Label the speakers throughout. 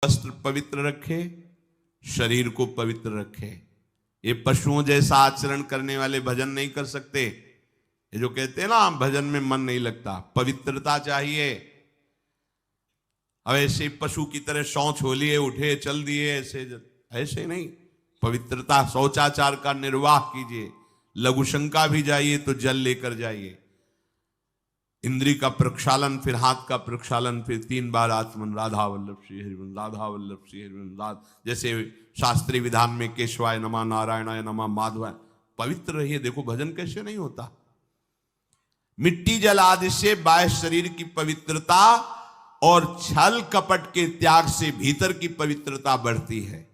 Speaker 1: वस्त्र पवित्र रखे, शरीर को पवित्र रखे। ये पशुओं जैसा आचरण करने वाले भजन नहीं कर सकते। ये जो कहते हैं ना भजन में मन नहीं लगता, पवित्रता चाहिए। अब ऐसे पशु की तरह शौच हो लिए, उठे चल दिए, ऐसे नहीं। पवित्रता, शौचाचार का निर्वाह कीजिए। लघुशंका भी जाइए तो जल लेकर जाइए। इंद्री का प्रक्षालन, फिर हाथ का प्रक्षालन, फिर 3 बार आचमन, राधा वल्लभ श्री हरिवंश, राधा वल्लभ श्री हरिवंश। जैसे शास्त्रीय विधान में केशवाय नमः, नारायणाय नमः, माधवाय। पवित्र रहिए। देखो भजन कैसे नहीं होता। मिट्टी जल आदि से बाह्य शरीर की पवित्रता और छल कपट के त्याग से भीतर की पवित्रता बढ़ती है।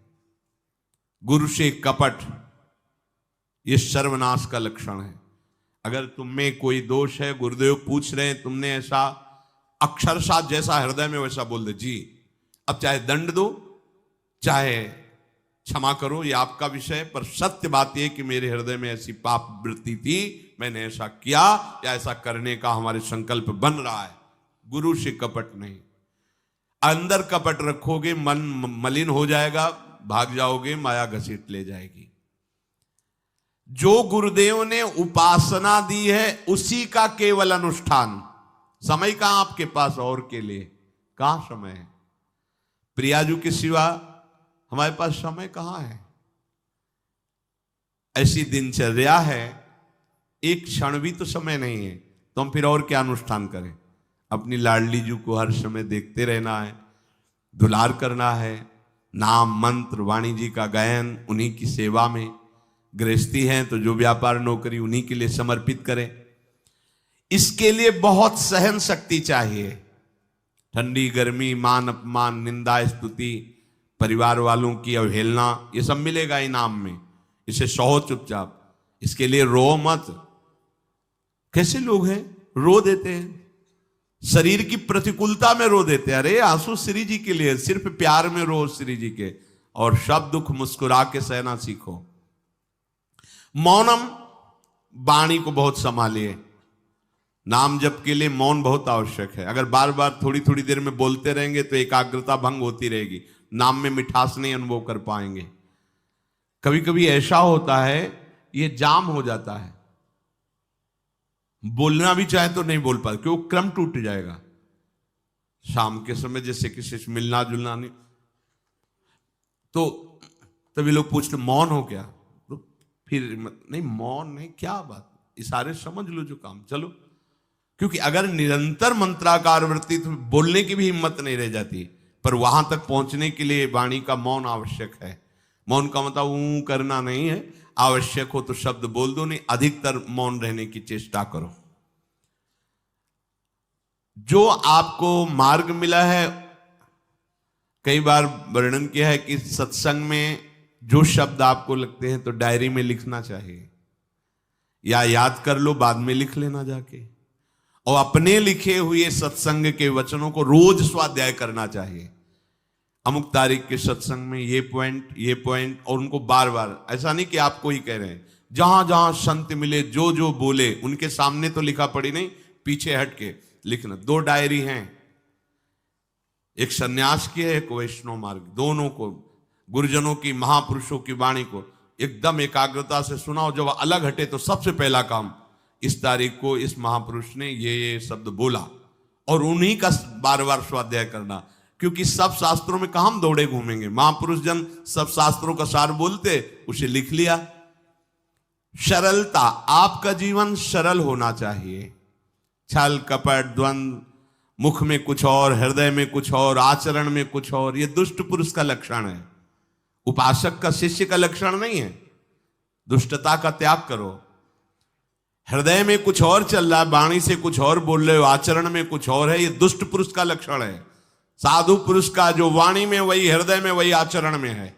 Speaker 1: गुरु से कपट, यह सर्वनाश का लक्षण है। अगर तुम में कोई दोष है, गुरुदेव पूछ रहे हैं, तुमने ऐसा अक्षरशः जैसा हृदय में वैसा बोल दे जी। अब चाहे दंड दो, चाहे क्षमा करो, ये आपका विषय। पर सत्य बात यह कि मेरे हृदय में ऐसी पाप वृत्ति थी, मैंने ऐसा किया या ऐसा करने का हमारे संकल्प बन रहा है। गुरु से कपट नहीं। अंदर कपट रखोगे, मन मलिन हो जाएगा, भाग जाओगे, माया घसीट ले जाएगी। जो गुरुदेव ने उपासना दी है उसी का केवल अनुष्ठान। समय कहां आपके पास और के लिए? कहां समय है? प्रियाजू के सिवा हमारे पास समय कहां है? ऐसी दिनचर्या है, एक क्षण भी तो समय नहीं है, तो हम फिर और क्या अनुष्ठान करें? अपनी लाडली जू को हर समय देखते रहना है, दुलार करना है, नाम मंत्र वाणी जी का गायन, उन्हीं की सेवा में। गृहस्थी हैं तो जो व्यापार नौकरी उन्हीं के लिए समर्पित करें। इसके लिए बहुत सहन शक्ति चाहिए। ठंडी गर्मी, मान अपमान, निंदा स्तुति, परिवार वालों की अवहेलना, ये सब मिलेगा इनाम में। इसे सहो चुपचाप। इसके लिए रो मत। कैसे लोग हैं रो देते हैं, शरीर की प्रतिकूलता में रो देते हैं। अरे आंसू श्री जी के लिए, सिर्फ प्यार में रो श्री जी के, और सब दुख मुस्कुरा के सहना सीखो। मौनम, वाणी को बहुत संभालिए। नाम जप के लिए मौन बहुत आवश्यक है। अगर बार बार थोड़ी थोड़ी देर में बोलते रहेंगे तो एकाग्रता भंग होती रहेगी, नाम में मिठास नहीं अनुभव कर पाएंगे। कभी कभी ऐसा होता है, ये जाम हो जाता है, बोलना भी चाहे तो नहीं बोल पाते, क्यों? क्रम टूट जाएगा। शाम के समय जैसे किसी से मिलना जुलना नहीं, तो तभी लोग पूछते मौन हो क्या? फिर नहीं, मौन नहीं, क्या बात, इशारे समझ लो जो काम, चलो। क्योंकि अगर निरंतर मंत्राकार वृत्ति तो बोलने की भी हिम्मत नहीं रह जाती। पर वहां तक पहुंचने के लिए वाणी का मौन आवश्यक है। मौन का मतलब ऊ करना नहीं है, आवश्यक हो तो शब्द बोल दो, नहीं अधिकतर मौन रहने की चेष्टा करो। जो आपको मार्ग मिला है, कई बार वर्णन किया है कि सत्संग में जो शब्द आपको लगते हैं तो डायरी में लिखना चाहिए, या याद कर लो, बाद में लिख लेना जाके। और अपने लिखे हुए सत्संग के वचनों को रोज स्वाध्याय करना चाहिए। अमुक तारीख के सत्संग में ये पॉइंट, और उनको बार बार, ऐसा नहीं कि आपको ही कह रहे हैं। जहां जहां संत मिले, जो जो बोले, उनके सामने तो लिखा पड़ी नहीं, पीछे हट के लिखना। 2 डायरी हैं, एक सन्यास की है, एक वैष्णव मार्ग। दोनों को, गुरुजनों की, महापुरुषों की वाणी को एकदम एकाग्रता से सुनाओ। जब अलग हटे तो सबसे पहला काम, इस तारीख को इस महापुरुष ने ये शब्द बोला, और उन्हीं का बार बार स्वाध्याय करना। क्योंकि सब शास्त्रों में कहां हम दौड़े घूमेंगे? महापुरुष जन सब शास्त्रों का सार बोलते, उसे लिख लिया। सरलता, आपका जीवन सरल होना चाहिए। छल कपट द्वंद्व, मुख में कुछ और, हृदय में कुछ और, आचरण में कुछ और, यह दुष्ट पुरुष का लक्षण है। उपासक का, शिष्य का लक्षण नहीं है। दुष्टता का त्याग करो। हृदय में कुछ और चल रहा है, वाणी से कुछ और बोल रहे हो, आचरण में कुछ और है, यह दुष्ट पुरुष का लक्षण है। साधु पुरुष का जो वाणी में वही, हृदय में वही, आचरण में है,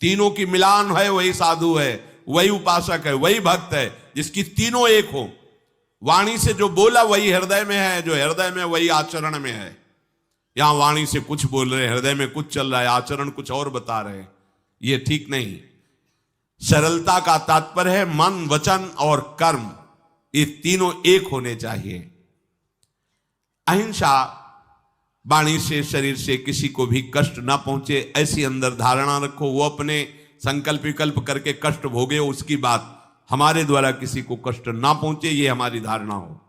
Speaker 1: तीनों की मिलान है, वही साधु है, वही उपासक है, वही भक्त है, जिसकी तीनों एक हो। वाणी से जो बोला वही हृदय में है, जो हृदय में वही आचरण में है। यहां वाणी से कुछ बोल रहे, हृदय में कुछ चल रहा है, आचरण कुछ और बता रहे, ये ठीक नहीं। सरलता का तात्पर्य है मन, वचन और कर्म, ये तीनों एक होने चाहिए। अहिंसा वाणी से शरीर से किसी को भी कष्ट ना पहुंचे, ऐसी अंदर धारणा रखो। वो अपने संकल्प विकल्प करके कष्ट भोगे, उसकी बात, हमारे द्वारा किसी को कष्ट ना पहुंचे, ये हमारी धारणा हो।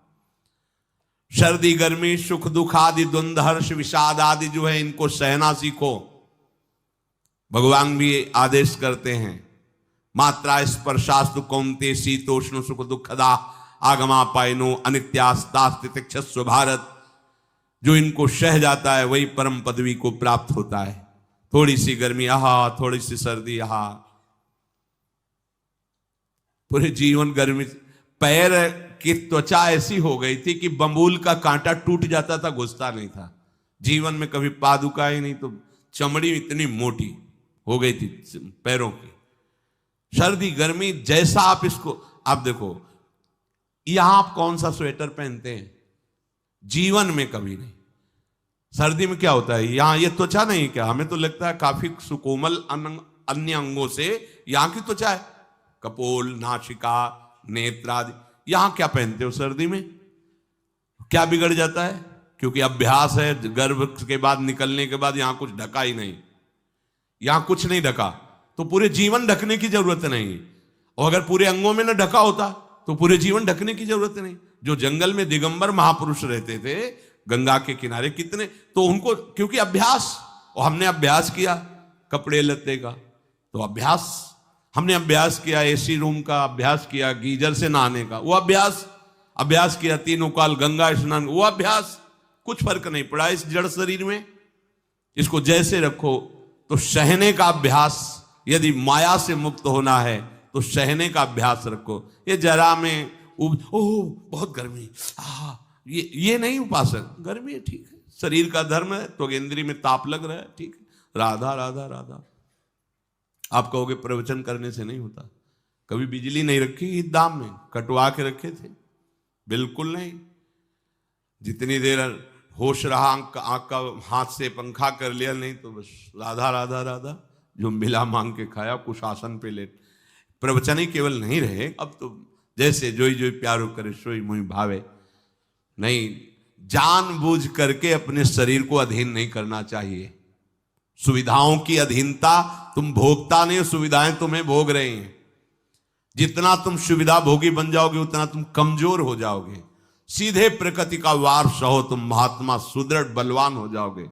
Speaker 1: सर्दी गर्मी सुख दुख आदि द्वंद्व हर्ष विषाद आदि जो है, इनको सहना सीखो। भगवान भी आदेश करते हैं, मात्रा स्पर्शास्तु कौन्ते शीतोष्ण सुख दुखदा आगमा पायनो अनित्यास्तास्तितिक्षस्व भारत। जो इनको सह जाता है वही परम पदवी को प्राप्त होता है। थोड़ी सी गर्मी आहा, थोड़ी सी सर्दी आहा, पूरे जीवन गर्मी। पैर की त्वचा ऐसी हो गई थी कि बंबूल का कांटा टूट जाता था, घुसता नहीं था। जीवन में कभी पादुका ही नहीं, तो चमड़ी इतनी मोटी हो गई थी पैरों की। सर्दी गर्मी जैसा आप इसको, आप देखो यहां आप कौन सा स्वेटर पहनते हैं, जीवन में कभी नहीं। सर्दी में क्या होता है, यहां ये त्वचा नहीं क्या, हमें तो लगता है काफी सुकोमल अन्य अंगों से यहां की त्वचा है, कपोल नासिका नेत्र आदि। यहां क्या पहनते हो सर्दी में, क्या बिगड़ जाता है, क्योंकि अभ्यास है, गर्भ के बाद निकलने के बाद यहां कुछ ढका ही नहीं, यहां कुछ नहीं ढका, तो पूरे जीवन ढकने की जरूरत नहीं। और अगर पूरे अंगों में न ढका होता तो पूरे जीवन ढकने की जरूरत नहीं। जो जंगल में दिगंबर महापुरुष रहते थे गंगा के किनारे, कितने, तो उनको क्योंकि अभ्यास, और हमने अभ्यास किया कपड़े लत्ते का, तो अभ्यास, हमने अभ्यास किया एसी रूम का, अभ्यास किया गीजर से नहाने का, वो अभ्यास किया तीनों काल गंगा स्नान, वो अभ्यास, कुछ फर्क नहीं पड़ा इस जड़ शरीर में। इसको जैसे रखो, तो सहने का अभ्यास, यदि माया से मुक्त होना है तो सहने का अभ्यास रखो। ये जरा में ओह बहुत गर्मी, ये नहीं उपासक, गर्मी है ठीक है, शरीर का धर्म है, तो त्वगेंद्री में ताप लग रहा है ठीक है, राधा राधा राधा। आप कहोगे प्रवचन करने से नहीं होता, कभी बिजली नहीं रखी ईद दाम में, कटवा के रखे थे, बिल्कुल नहीं। जितनी देर होश रहा आंख का हाथ से पंखा कर लिया, नहीं तो बस राधा राधा राधा, जो मिला मांग के खाया, कुछ आसन पे लेट। प्रवचन ही केवल नहीं रहे, अब तो जैसे जोई जोई प्यारो करे सोई मोहि भावे। नहीं, जानबूझ करके अपने शरीर को अधीन नहीं करना चाहिए। सुविधाओं की अधीनता, तुम भोगता नहीं, सुविधाएं तुम्हें भोग रही हैं। जितना तुम सुविधा भोगी बन जाओगे उतना तुम कमजोर हो जाओगे। सीधे प्रकृति का वार सहो, तुम महात्मा सुदृढ़ बलवान हो जाओगे।